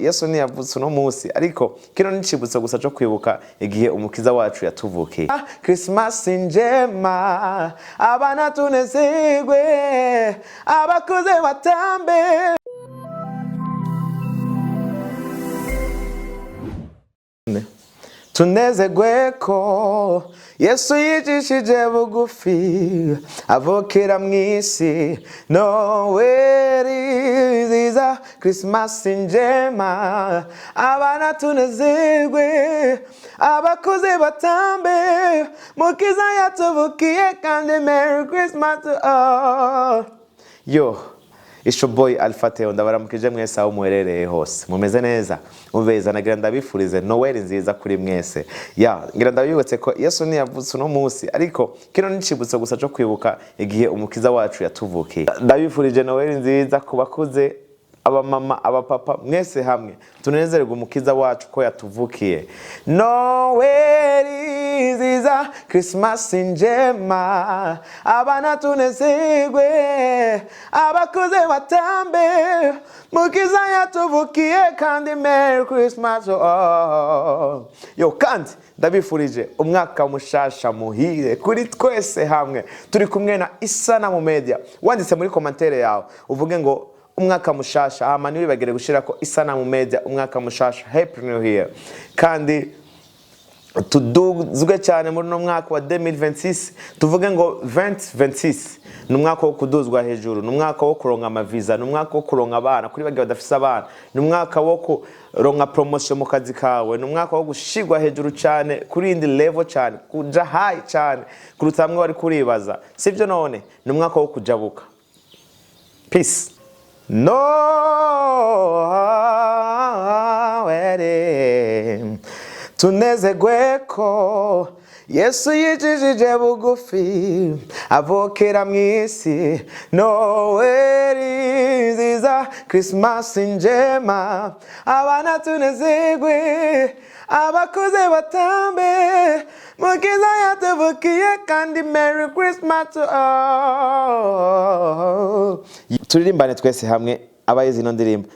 Yesu ntiyavutse uno munsi, ariko kino nicibutso gusa cyo kwibuka igihe umukiza wacu yatuvukiye. Christmas njema, abana tunezerwe, abakuze batambe. Tunezerwe ko Yesu yicishije bugufi avukira mw'isi. Noweli nziza, Christmas njema, abana tunezerwe, abakuze batambe, mukiza yatuvukiye kandi Merry Christmas to all. Yo, it's your boy Theo, ndabaramukije mwese aho muherereye hose. Mumeze neza? Mubeza nagira ndabifurize Noweli nziza kuri mwese. Ngira ndabibutse ko Yesu ntiyavutse uno munsi, ariko kino nicibutso gusa cyo kwibuka igihe umukiza wacu yatuvukiye. Ndabifurije Noweli nziza kubakuze, abamama, abapapa, mwese hamwe tunezerwe umukiza wacu ko yatuvukiye. Noweli nziza, Christmas njema, abana tunezerwe, abakuze batambe, mukiza yatuvukiye kandi Merry Christmas to all. Yo, kandi ndabifurije umwaka mushasha muhire kuri twese hamwe. Turi kumwe na Isanamu Media. Wanditse muri commentaire yawe uvuge ngo umwaka mushasha, hama niwibagire gushira ko Isanamu Media umwaka mushasha, happy new year. Kandi tuduzwe cyane muri no mwaka wa 2026, tuvuge ngo 2026 ni umwaka wo kuduzwa hejuru, ni umwaka wo kuronka amaviza, ni umwaka wo kuronka abana kuri bagiye badafise abana, ni umwaka wo kuronka promotion mu kazi kawe, ni umwaka wo gushigwa hejuru cyane kuri indi level cyane, kuja high cyane kuruta hamwe wari kuribaza, sivyo? None ni umwaka wo kujabuka. Peace. Noweli tunezerwe ko Yesu yicishije bugufi avukira mw'isi. Noweli nziza, Christmas njema, abana tunezerwe, abakuze batambe, mukiza yatuvukiye kandi Merry Christmas to all. Turirimbane twese hamwe abayizi ino ndirimbo.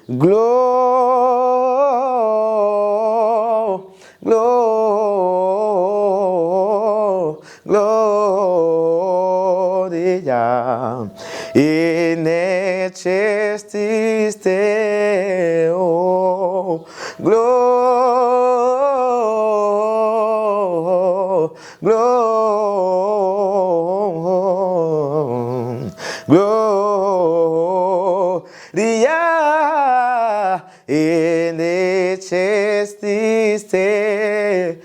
Gloria in excelsis Theo. Gloria in excelsis Theo.